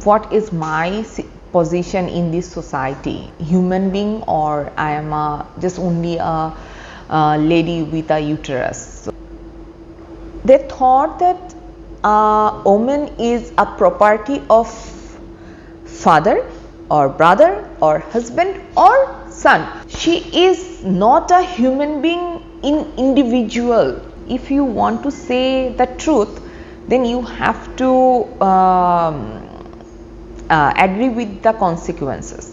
what is my position in this society, human being, or I am just only a lady with a uterus. So they thought that a woman is a property of father or brother or husband or son. She is not a human being in individual. If you want to say the truth, then you have to agree with the consequences.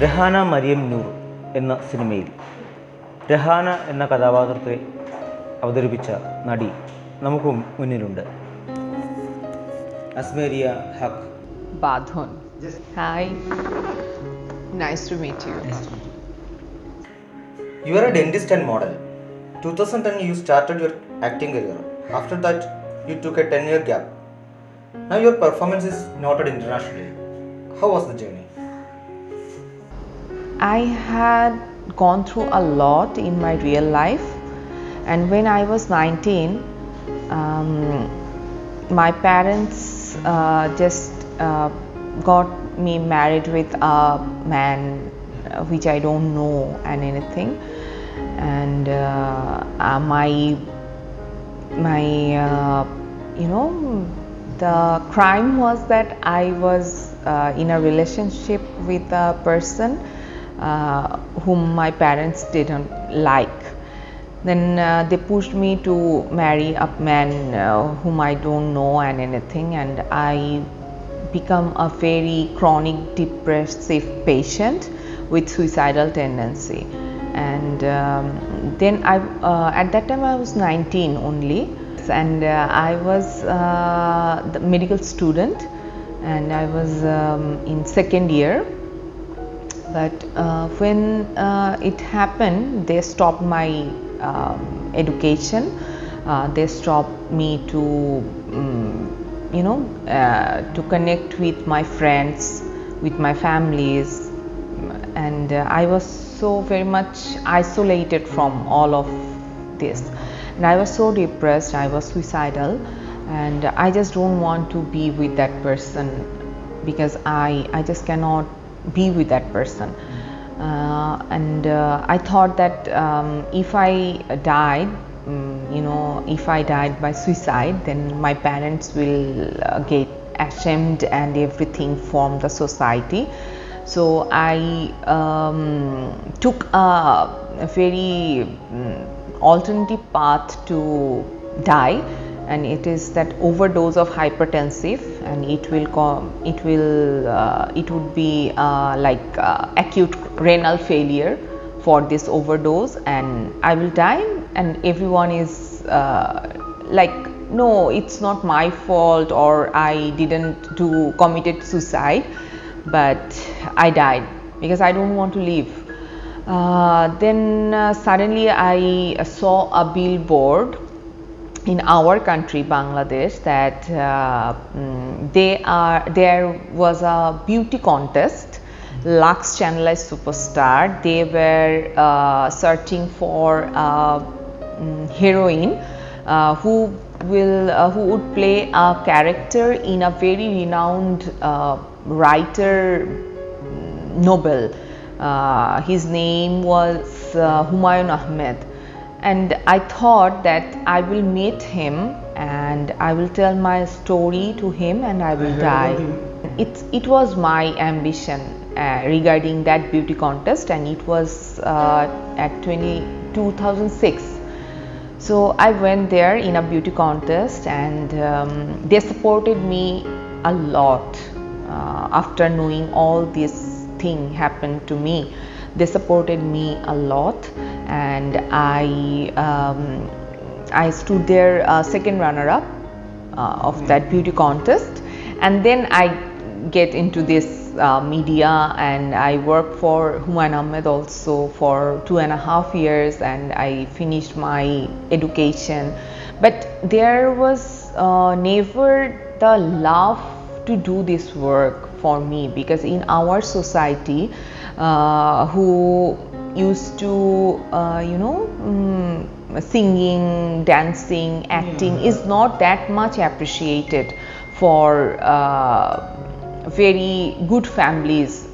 Rahane Mariam നൂർ എന്ന സിനിമയിൽ രഹാന എന്ന കഥാപാത്രത്തെ അവതരിപ്പിച്ച നടി നമുക്ക് മുന്നിലുണ്ട്. അസ്മേരിയ ഹക്ക് Badhon. Hi, nice to meet you. You are a dentist and model. 2010 you started your acting career. After that you took a 10-year gap. Now your performance is noted internationally. How was the journey? I had gone through a lot in my real life, and when I was 19, my parents just got me married with a man which I don't know and anything, and my the crime was that I was in a relationship with a person whom my parents didn't like. Then they pushed me to marry a man whom I don't know and anything, and I become a very chronic depressive patient with suicidal tendency. And then at that time I was 19 only, and I was the medical student, and I was in second year. But when it happened, they stopped my education. They stopped me to to connect with my friends, with my families, and I was so very much isolated from all of this, and I was so depressed. I was suicidal, and I just don't want to be with that person, because I just cannot be with that person. And I thought that if I died, if I died by suicide, then my parents will get ashamed and everything from the society. So I took a very alternative path to die, and it is that overdose of hypertensive, and it would be like acute renal failure for this overdose, and I will die, and everyone is like, no, it's not my fault, or I didn't committed suicide, but I died because I don't want to live. Then suddenly I saw a billboard in our country, Bangladesh, that there was a beauty contest, Lux Channelized Superstar. They were searching for a heroine who would play a character in a very renowned writer novel. His name was Humayun Ahmed. And I thought that I will meet him and I will tell my story to him and I will die. It was my ambition regarding that beauty contest, and it was at 2006. So I went there in a beauty contest, and they supported me a lot. After knowing all this thing happened to me, they supported me a lot, and I stood there second runner-up of that beauty contest, and then I get into this media, and I worked for Humayun Ahmed also for 2.5 years, and I finished my education. But there was never the love to do this work for me, because in our society, who used to singing, dancing, acting is not that much appreciated for very good families.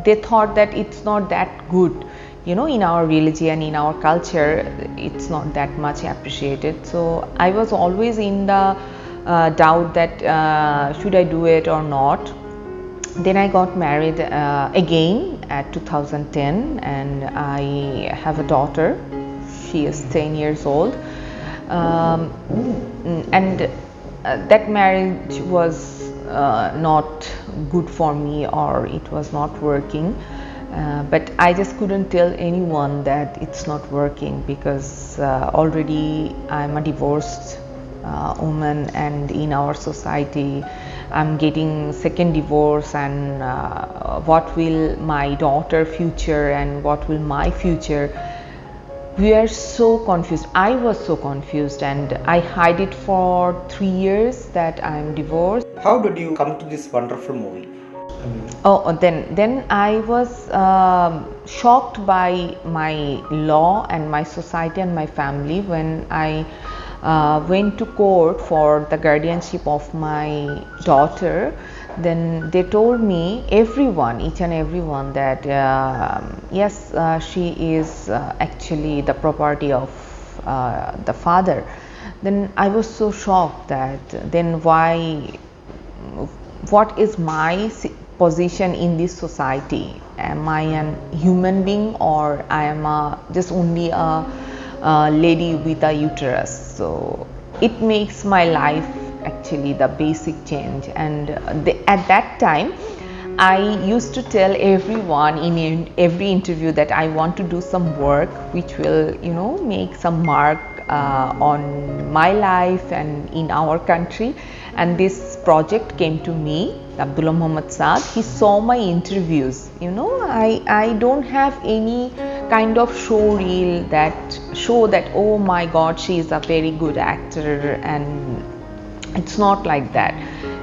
They thought that it's not that good, in our religion, in our culture, it's not that much appreciated. So I was always in the doubt that should I do it or not. Then I got married again at 2010, and I have a daughter. She is 10 years old, and that marriage was not good for me, or it was not working. But I just couldn't tell anyone that it's not working, because already I'm a divorced woman, and in our society I'm getting second divorce, and what will my daughter future and what will my future. We are so confused. I was so confused, and I hid it for 3 years that I'm divorced. How did you come to this wonderful movie? Then I was shocked by my law and my society and my family when I went to court for the guardianship of my daughter. Then they told me, each and everyone, that yes, she is actually the property of the father. Then I was so shocked that then what is my position in this society? Am I a human being, or I am just only a lady with a uterus? So it makes my life actually the basic change. And at that time I used to tell everyone in every interview that I want to do some work which will make some mark on my life and in our country. And this project came to me, Abdullah Muhammad Saad. He saw my interviews. I don't have any kind of show reel that show that, oh my God, she is a very good actor, and it's not like that.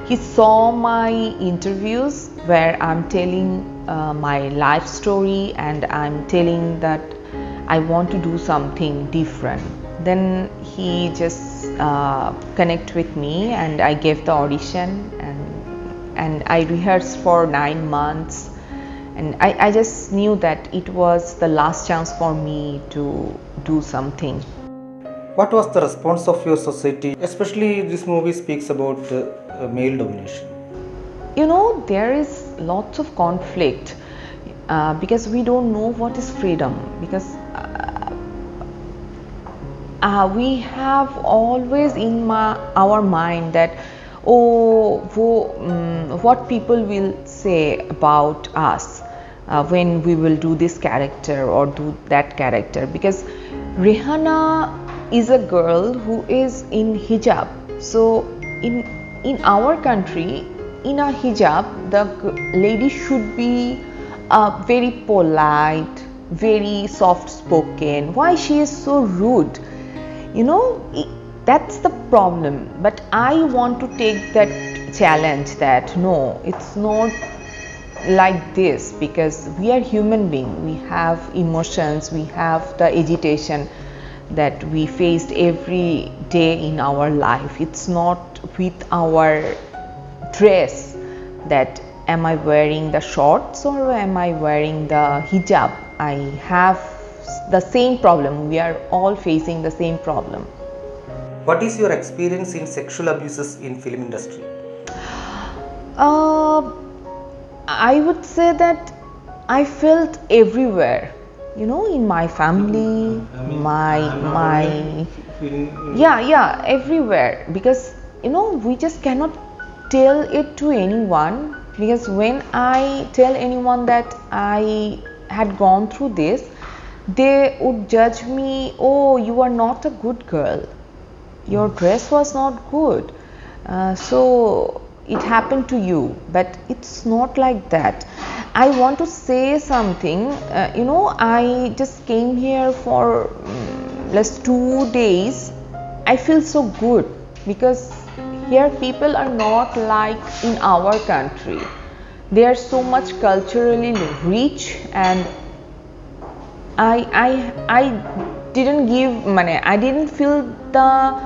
He saw my interviews where I'm telling my life story, and I'm telling that I want to do something different. Then he just connect with me, and I gave the audition, and I rehearsed for 9 months, and I just knew that it was the last chance for me to do something. What was the response of your society? Especially this movie speaks about male domination. There is lots of conflict because we don't know what is freedom, because we have always in our mind that what people will say about us when we will do this character or do that character. Because Rihanna is a girl who is in hijab. So in our country, in a hijab, the lady should be very polite, very soft spoken. Why she is so rude? That's the problem. But I want to take that challenge, that no, it's not like this, because we are human beings. We have emotions, we have the agitation that we faced every day in our life. It's not with our dress, that am I wearing the shorts or am I wearing the hijab. I have the same problem. We are all facing the same problem. What is your experience in sexual abuses in film industry? I would say that I felt everywhere, in my family, everywhere, because we just cannot tell it to anyone, because when I tell anyone that I had gone through this, they would judge me. Oh, you are not a good girl, your dress was not good, so it happened to you. But it's not like that. I want to say something. I just came here for last 2 days. I feel so good, because here people are not like in our country. They are so much culturally rich, and I didn't feel the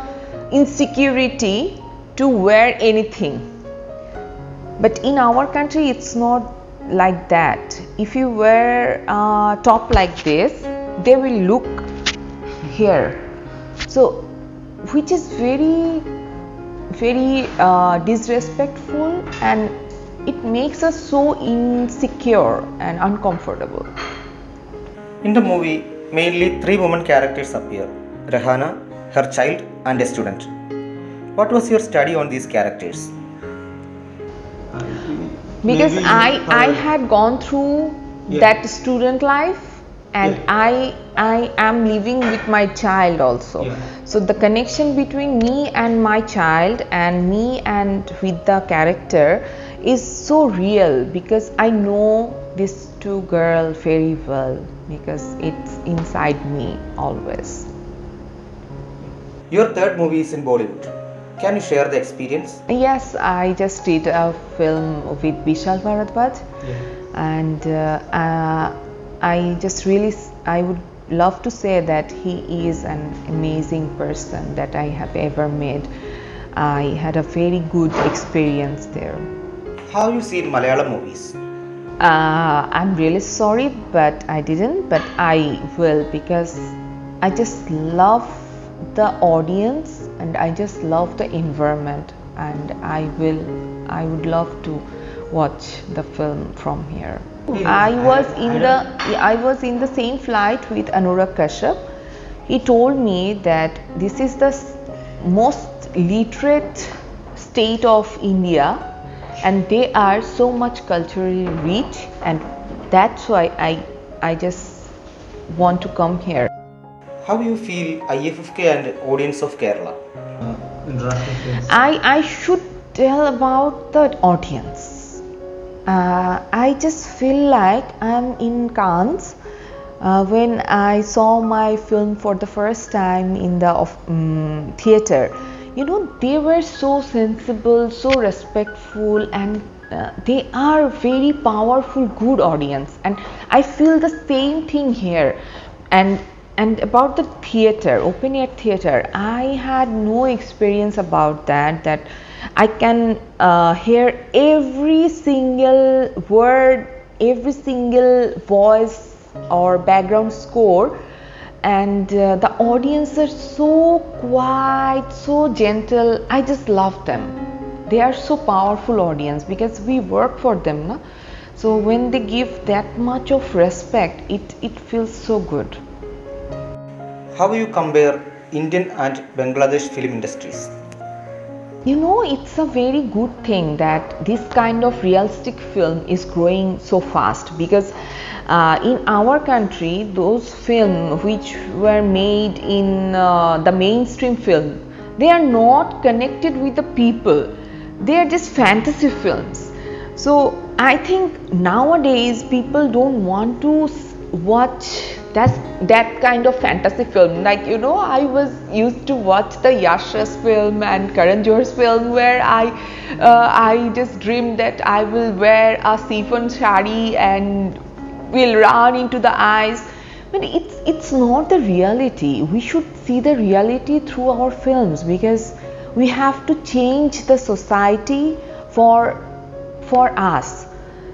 insecurity to wear anything. But in our country, it's not like that. If you wear a top like this, they will look here. So, which is very, very disrespectful, and it makes us so insecure and uncomfortable. In the movie, mainly 3 women characters appear: Rahana, her child, and a student. What was your study on these characters? Because I had gone through that student life, and I am living with my child also. So the connection between me and my child and me and with the character is so real, because I know these 2 girls very well, because it's inside me always. Your third movie is in Bollywood. Can you share the experience? Yes, I just did a film with Vishal Bharadwaj, and I would love to say that he is an amazing person that I have ever met. I had a very good experience there. How have you seen Malayalam movies? I'm really sorry, but I didn't, but I will, because I just love the audience and I just love the environment, and I would love to watch the film from here. I was in the same flight with Anurag Kashyap. He told me that this is the most literate state of India, and they are so much culturally rich, and that's why I just want to come here. How you feel IFFK and audience of Kerala? I should tell about the audience. I just feel like I'm in Cannes when I saw my film for the first time in the theater. You know, they were so sensible, so respectful, and they are very powerful, good audience. And I feel the same thing here. And about the theater, open air theater, I had no experience about that I can hear every single word, every single voice or background score, and the audience are so quiet, so gentle. I just love them. They are so powerful audience, because we work for them, no? So when they give that much of respect, it feels so good. How you compare Indian and Bangladesh film industries? You know, it's a very good thing that this kind of realistic film is growing so fast, because in our country, those films which were made in the mainstream film, they are not connected with the people. They are just fantasy films. So I think nowadays people don't want to watch that kind of fantasy film. Like, you know, I was used to watch the Yash's film and Karan Johar's film, where I just dreamed that I will wear a chiffon sari and will run into the ice. But it's not the reality. We should see the reality through our films, because we have to change the society for us.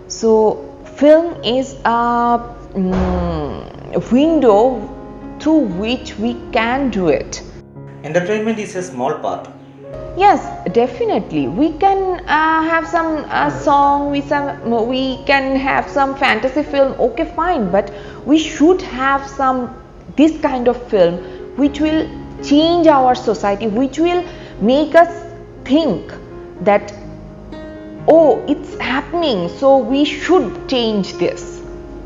So film is a window through which we can do it. Entertainment is a small part. Yes, definitely. We can have some song, we can have some fantasy film. Okay, fine, but we should have this kind of film which will change our society, which will make us think that, oh, it's happening, so we should change this.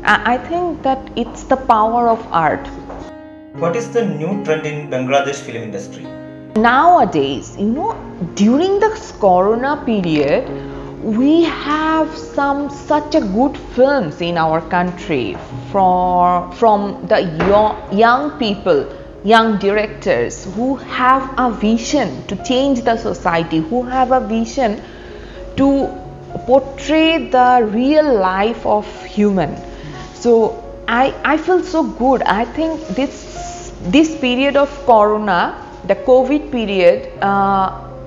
I think that it's the power of art. What is the new trend in Bangladesh film industry? Nowadays, you know, during the Corona period, we have such a good films in our country from the young people, young directors who have a vision to change the society, who have a vision to portray the real life of human. So I feel so good. I think this period of corona, the COVID period,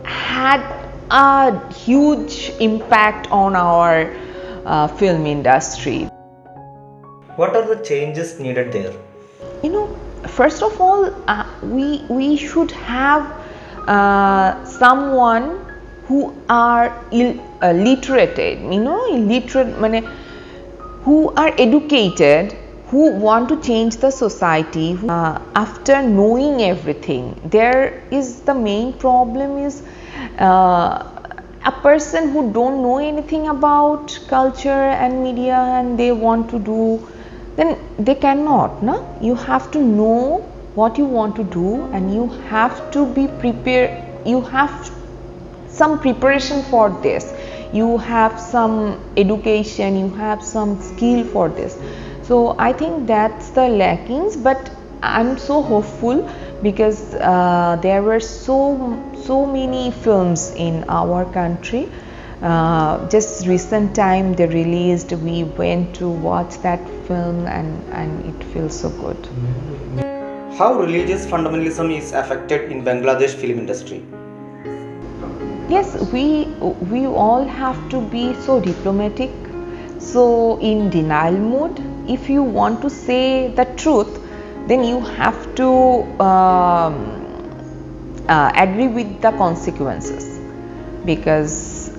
had a huge impact on our film industry. What are the changes needed there? First of all, we should have someone who are literate, illiterate, who are educated, who want to change the society. After knowing everything, there is the main problem is a person who don't know anything about culture and media and they want to do, then they cannot. No? You have to know what you want to do and you have to be prepared. You have some preparation for this. You have some education, you have some skill for this. So I think that's the lackings, but I'm so hopeful because there were so many films in our country. Just recent time they released, we went to watch that film and it feels so good. How religious fundamentalism is affected in Bangladesh film industry? Yes, we all have to be so diplomatic, so in denial mode. If you want to say the truth, then you have to agree with the consequences, because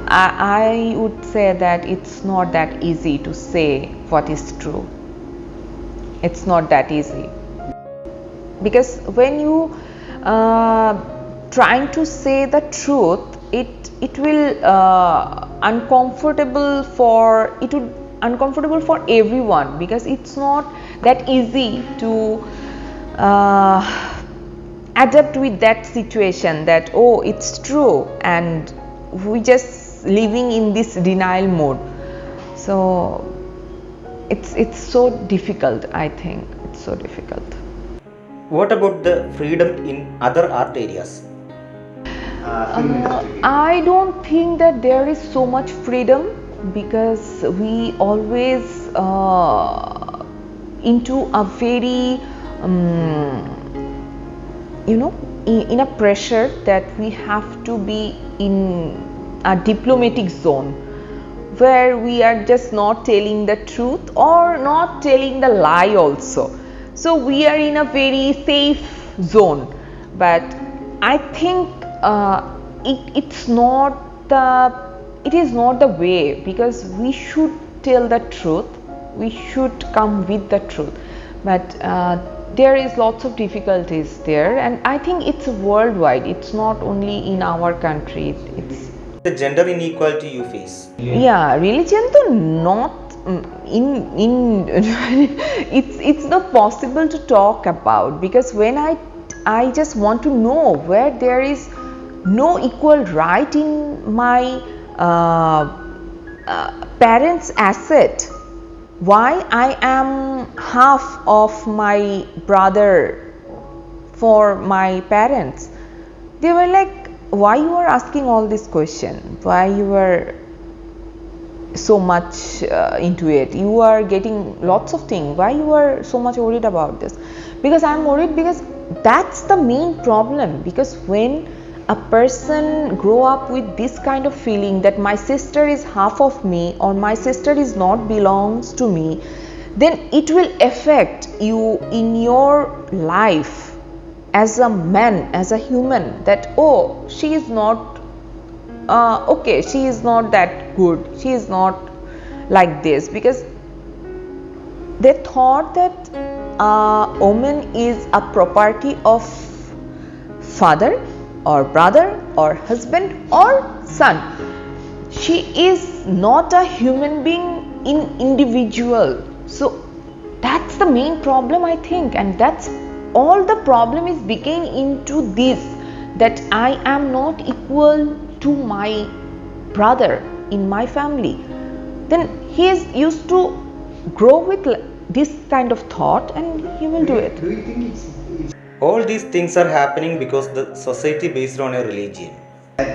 I would say that it's not that easy to say what is true. It's not that easy, because when you trying to say the truth, it will uncomfortable for everyone, because it's not that easy to adapt with that situation, that oh, it's true, and we just living in this denial mode. So it's so difficult. I think it's so difficult. What about the freedom in other art areas? I don't think that there is so much freedom, because we always into a very in a pressure that we have to be in a diplomatic zone where we are just not telling the truth or not telling the lie also. So we are in a very safe zone, but I think it is not the way, because we should tell the truth, we should come with the truth, but there is lots of difficulties there, and I think it's worldwide. It's not only in our country. It's the gender inequality you face. Yeah, religion to not in it's not possible to talk about, because when I just want to know where there is no equal right in my parents' asset, why I am half of my brother for my parents. They were like, why you are asking all this question? Why you are so much into it? You are getting lots of things. Why you are so much worried about this? Because I am worried, because that's the main problem. Because when a person grow up with this kind of feeling that my sister is half of me or my sister is not belongs to me, then it will affect you in your life as a man, as a human, that oh, she is not okay, she is not that good, she is not like this, because they thought that a woman is a property of father or brother or husband or son. She is not a human being in individual. So that's the main problem, I think, and that's all the problem is became into this, that I am not equal to my brother in my family. Then he is used to grow with this kind of thought and he will do it. Do you think it's All these things are happening because the society based on a religion.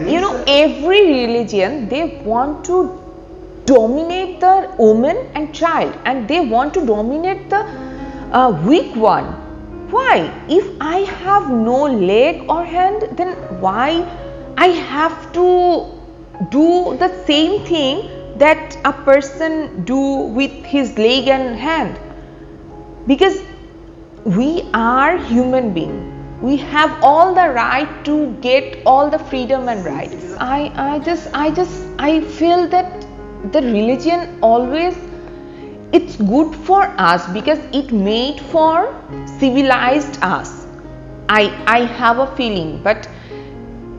You know, every religion, they want to dominate the woman and child, and they want to dominate the weak one. Why? If I have no leg or hand, then why I have to do the same thing that a person do with his leg and hand? Because we are human beings. We have all the right to get all the freedom and rights. I feel that the religion always, it's good for us because it made for civilized us. I have a feeling, but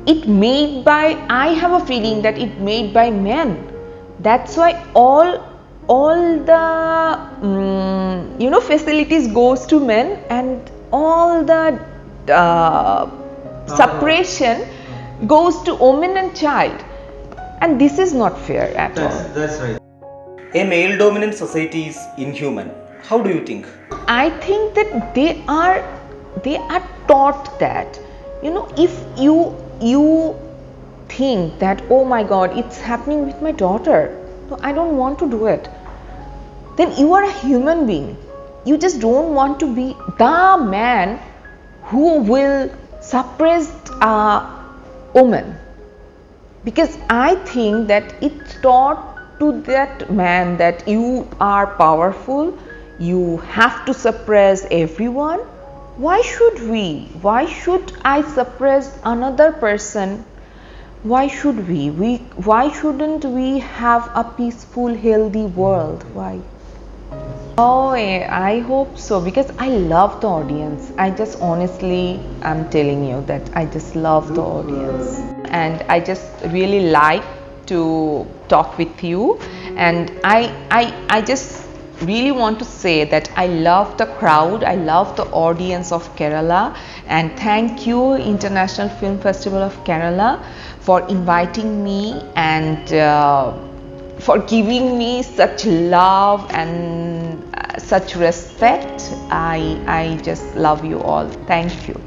I have a feeling that it made by men. That's why all the facilities goes to men, and all the suppression goes to women and child, and this is not fair at all. That's right. A male dominant society is inhuman. How do you think? I think that they are taught that, if you think that, oh my God, it's happening with my daughter, so I don't want to do it, then you are a human being. You just don't want to be the man who will suppress a woman, because I think that it's taught to that man that you are powerful, you have to suppress everyone. Why should I suppress another person? Why shouldn't we have a peaceful, healthy world? Why? Oh, I hope so, because I love the audience. I just honestly, I'm telling you that I just love the audience, and I just really like to talk with you, and I just really want to say that I love the crowd, I love the audience of Kerala, and thank you International Film Festival of Kerala for inviting me and for giving me such love and such respect. I just love you all. Thank you.